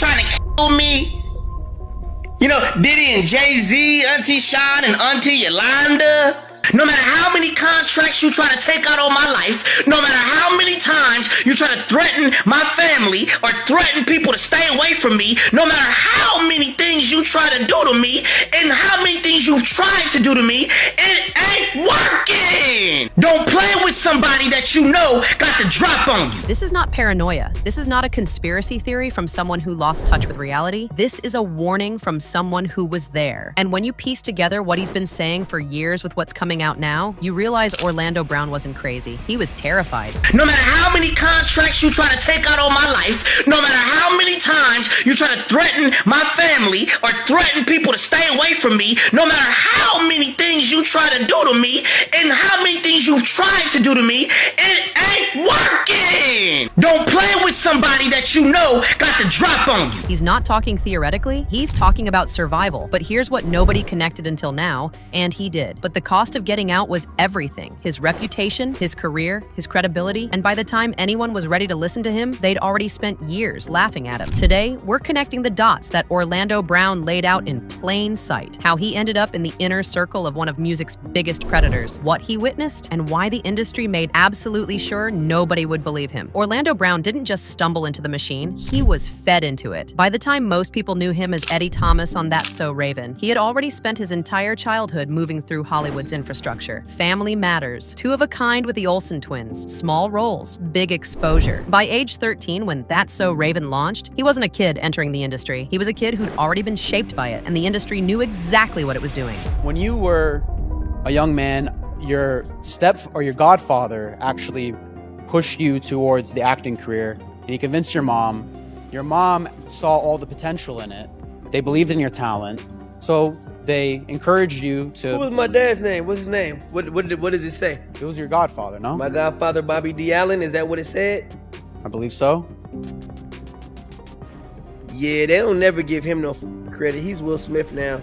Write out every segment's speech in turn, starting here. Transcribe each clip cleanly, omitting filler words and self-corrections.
trying to kill me. You know, Diddy and Jay-Z, Auntie Sean and Auntie Yolanda. No matter how many contracts you try to take out on my life, no matter how many times you try to threaten my family or threaten people to stay away from me, no matter how many things you try to do to me and how many things you've tried to do to me, it ain't working. Don't play with somebody that you know got the drop on you. This is not paranoia. This is not a conspiracy theory from someone who lost touch with reality. This is a warning from someone who was there. And when you piece together what he's been saying for years with what's coming out now, you realize Orlando Brown wasn't crazy. He was terrified. No matter how many contracts you try to take out on my life, no matter how many times you try to threaten my family or threaten people to stay away from me, no matter how many things you try to do to me and how many things you've tried to do to me, it ain't working. Don't play with somebody that you know got the drop on you. He's not talking theoretically, he's talking about survival. But here's what nobody connected until now, and he did. But the cost of getting out was everything. His reputation, his career, his credibility, and by the time anyone was ready to listen to him, they'd already spent years laughing at him. Today, we're connecting the dots that Orlando Brown laid out in plain sight. How he ended up in the inner circle of one of music's biggest predators, what he witnessed, and why the industry made absolutely sure nobody would believe him. Orlando Brown didn't just stumble into the machine, he was fed into it. By the time most people knew him as Eddie Thomas on That's So Raven, he had already spent his entire childhood moving through Hollywood's infrastructure. Family Matters, Two of a Kind with the Olsen twins, small roles, big exposure. By age 13, when That's So Raven launched, he wasn't a kid entering the industry. He was a kid who'd already been shaped by it, and the industry knew exactly what it was doing. When you were a young man, your your godfather actually pushed you towards the acting career, and he convinced your mom. Your mom saw all the potential in it. They believed in your talent, so they encouraged you to... What was my dad's name? What's his name? What does it say? It was your godfather, no? My godfather, Bobby D. Allen, is that what it said? I believe so. Yeah, they don't never give him no credit. He's Will Smith now.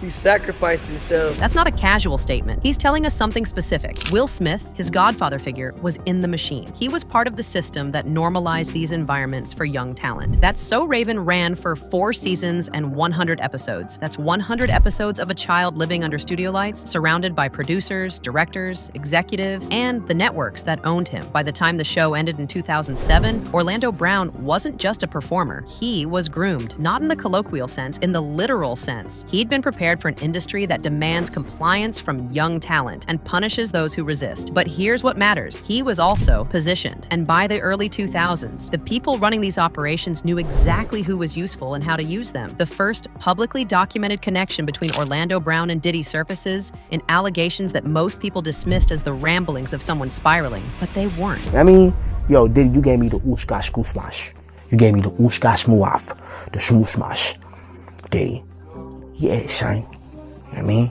He sacrificed himself. That's not a casual statement. He's telling us something specific. Will Smith, his godfather figure, was in the machine. He was part of the system that normalized these environments for young talent. That's So Raven ran for 4 seasons and 100 episodes. That's 100 episodes of a child living under studio lights, surrounded by producers, directors, executives, and the networks that owned him. By the time the show ended in 2007, Orlando Brown wasn't just a performer. He was groomed, not in the colloquial sense, in the literal sense. He'd been prepared for an industry that demands compliance from young talent and punishes those who resist. But here's what matters. He was also positioned. And by the early 2000s, the people running these operations knew exactly who was useful and how to use them. The first publicly documented connection between Orlando Brown and Diddy surfaces in allegations that most people dismissed as the ramblings of someone spiraling, but they weren't. I mean, yo, Diddy, you gave me the ooshkash koosmash. You gave me the ooshkash muaf, the smoosmash. Diddy. Yeah, son. I mean,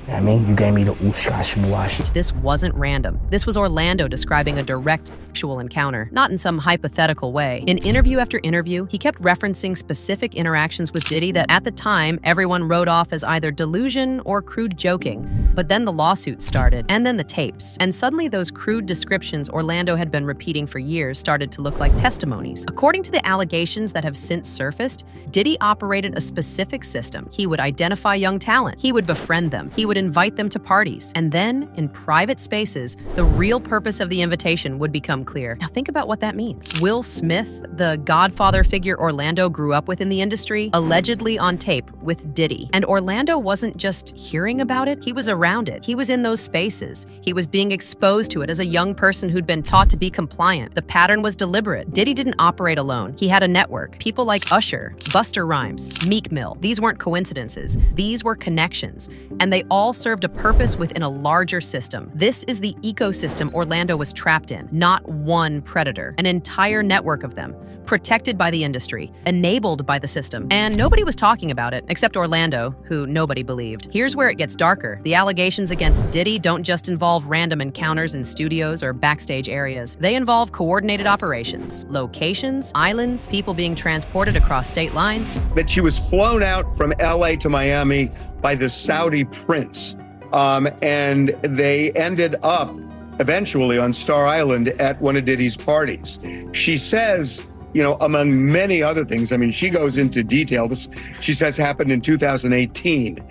you gave me the ooshkash muash. This wasn't random. This was Orlando describing a direct sexual encounter, not in some hypothetical way. In interview after interview, he kept referencing specific interactions with Diddy that at the time, everyone wrote off as either delusion or crude joking. But then the lawsuits started, and then the tapes. And suddenly those crude descriptions Orlando had been repeating for years started to look like testimonies. According to the allegations that have since surfaced, Diddy operated a specific system. He would identify young talent. He would befriend them. He would invite them to parties. And then, in private spaces, the real purpose of the invitation would become clear. Now think about what that means. Will Smith, the godfather figure Orlando grew up with in the industry, allegedly on tape with Diddy. And Orlando wasn't just hearing about it, he was around it. He was in those spaces. He was being exposed to it as a young person who'd been taught to be compliant. The pattern was deliberate. Diddy didn't operate alone. He had a network. People like Usher, Busta Rhymes, Meek Mill. These weren't coincidences. These were connections. And they all served a purpose within a larger system. This is the ecosystem Orlando was trapped in, not one predator, an entire network of them, protected by the industry, enabled by the system. And nobody was talking about it, except Orlando, who nobody believed. Here's where it gets darker. The allegations against Diddy don't just involve random encounters in studios or backstage areas. They involve coordinated operations, locations, islands, people being transported across state lines. That she was flown out from LA to Miami by the Saudi prince. And they ended up eventually on Star Island at one of Diddy's parties. She says among many other things. I mean, she goes into detail. This, she says, happened in 2018.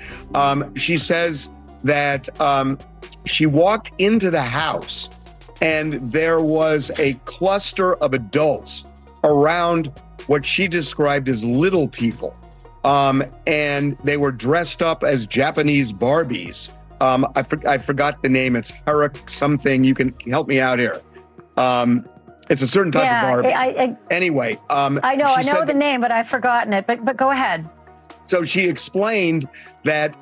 She says that she walked into the house and there was a cluster of adults around what she described as little people. And they were dressed up as Japanese Barbies. I forgot the name. It's Harak something. You can help me out here. It's a certain type of Barbie. Anyway. I know the name, but I've forgotten it. But go ahead. So she explained that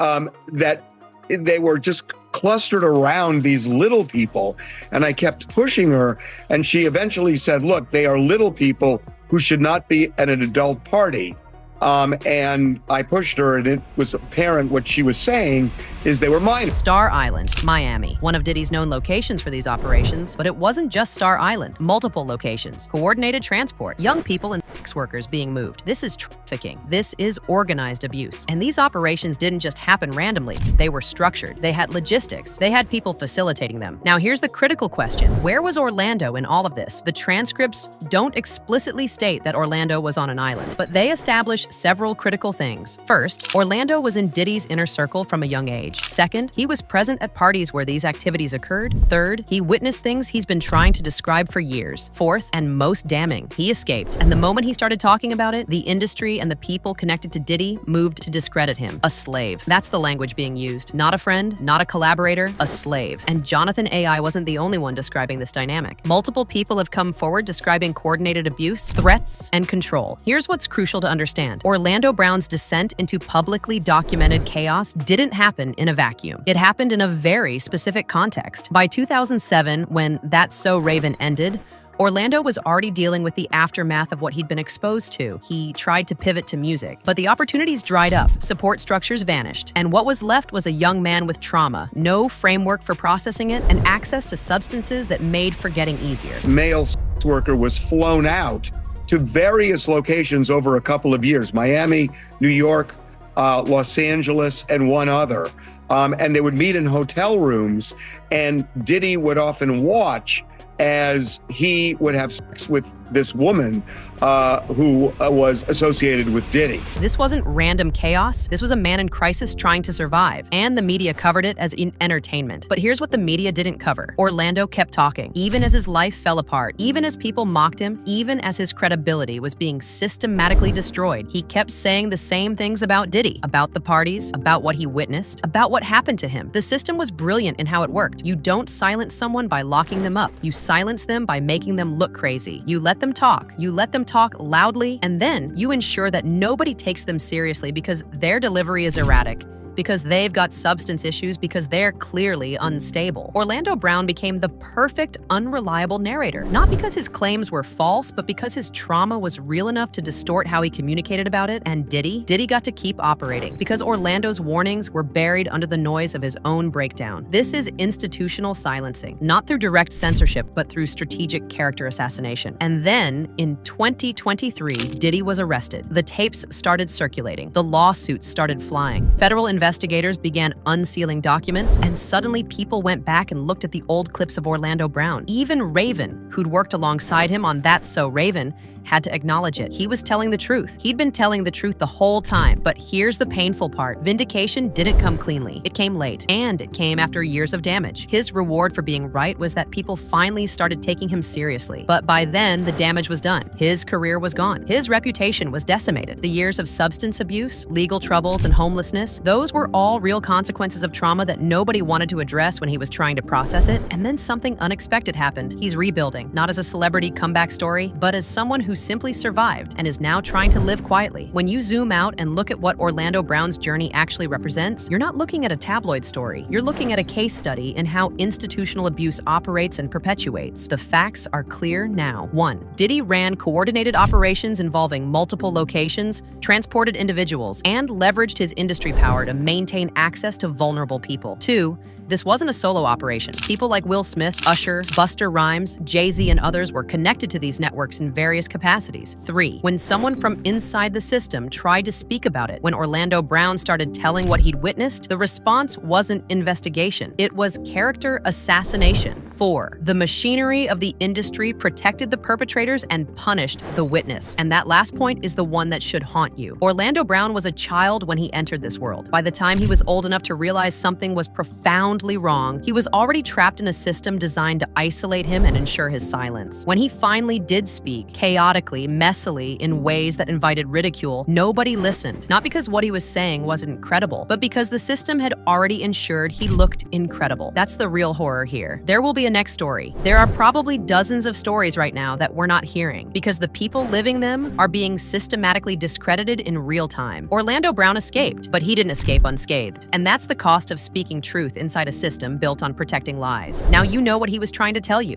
that they were just clustered around these little people. And I kept pushing her. And she eventually said, look, they are little people who should not be at an adult party. And I pushed her, and it was apparent what she was saying is they were minors. Star Island, Miami, one of Diddy's known locations for these operations, but it wasn't just Star Island. Multiple locations, coordinated transport, young people and sex workers being moved. This is trafficking. This is organized abuse. And these operations didn't just happen randomly. They were structured. They had logistics. They had people facilitating them. Now here's the critical question. Where was Orlando in all of this? The transcripts don't explicitly state that Orlando was on an island, but they establish several critical things. First, Orlando was in Diddy's inner circle from a young age. Second, he was present at parties where these activities occurred. Third, he witnessed things he's been trying to describe for years. Fourth, and most damning, he escaped. And the moment he started talking about it, the industry and the people connected to Diddy moved to discredit him. A slave. That's the language being used. Not a friend, not a collaborator, a slave. And Jonathan AI wasn't the only one describing this dynamic. Multiple people have come forward describing coordinated abuse, threats, and control. Here's what's crucial to understand. Orlando Brown's descent into publicly documented chaos didn't happen in a vacuum. It happened in a very specific context. By 2007, when That's So Raven ended, Orlando was already dealing with the aftermath of what he'd been exposed to. He tried to pivot to music, but the opportunities dried up, support structures vanished, and what was left was a young man with trauma, no framework for processing it, and access to substances that made forgetting easier. Male sex worker was flown out to various locations over a couple of years, Miami, New York, Los Angeles, and one other. And they would meet in hotel rooms, and Diddy would often watch as he would have sex with this woman who was associated with Diddy. This wasn't random chaos. This was a man in crisis trying to survive, and the media covered it as entertainment. But here's what the media didn't cover. Orlando kept talking, even as his life fell apart, even as people mocked him, even as his credibility was being systematically destroyed. He kept saying the same things about Diddy, about the parties, about what he witnessed, about what happened to him. The system was brilliant in how it worked. You don't silence someone by locking them up. You silence them by making them look crazy. You let them talk. You let them talk loudly, and then you ensure that nobody takes them seriously because their delivery is erratic, because they've got substance issues, because they're clearly unstable. Orlando Brown became the perfect, unreliable narrator, not because his claims were false, but because his trauma was real enough to distort how he communicated about it. And Diddy got to keep operating because Orlando's warnings were buried under the noise of his own breakdown. This is institutional silencing, not through direct censorship, but through strategic character assassination. And then, in 2023, Diddy was arrested. The tapes started circulating. The lawsuits started flying. Federal investigators began unsealing documents, and suddenly people went back and looked at the old clips of Orlando Brown. Even Raven, who'd worked alongside him on That's So Raven, had to acknowledge it. He was telling the truth. He'd been telling the truth the whole time. But here's the painful part. Vindication didn't come cleanly. It came late, and it came after years of damage. His reward for being right was that people finally started taking him seriously. But by then, the damage was done. His career was gone. His reputation was decimated. The years of substance abuse, legal troubles, and homelessness, those were all real consequences of trauma that nobody wanted to address when he was trying to process it. And then something unexpected happened. He's rebuilding, not as a celebrity comeback story, but as someone who simply survived and is now trying to live quietly. When you zoom out and look at what Orlando Brown's journey actually represents, you're not looking at a tabloid story. You're looking at a case study in how institutional abuse operates and perpetuates. The facts are clear now. 1. Diddy ran coordinated operations involving multiple locations, transported individuals, and leveraged his industry power to maintain access to vulnerable people. 2. This wasn't a solo operation. People like Will Smith, Usher, Busta Rhymes, Jay-Z, and others were connected to these networks in various capacities. 3. When someone from inside the system tried to speak about it, when Orlando Brown started telling what he'd witnessed, the response wasn't investigation. It was character assassination. 4. The machinery of the industry protected the perpetrators and punished the witness. And that last point is the one that should haunt you. Orlando Brown was a child when he entered this world. By the time he was old enough to realize something was profoundly wrong, he was already trapped in a system designed to isolate him and ensure his silence. When he finally did speak, chaotically, messily, in ways that invited ridicule, nobody listened. Not because what he was saying wasn't credible, but because the system had already ensured he looked incredible. That's the real horror here. There will be a next story. There are probably dozens of stories right now that we're not hearing, because the people living them are being systematically discredited in real time. Orlando Brown escaped, but he didn't escape unscathed. And that's the cost of speaking truth inside a system built on protecting lies. Now you know what he was trying to tell you.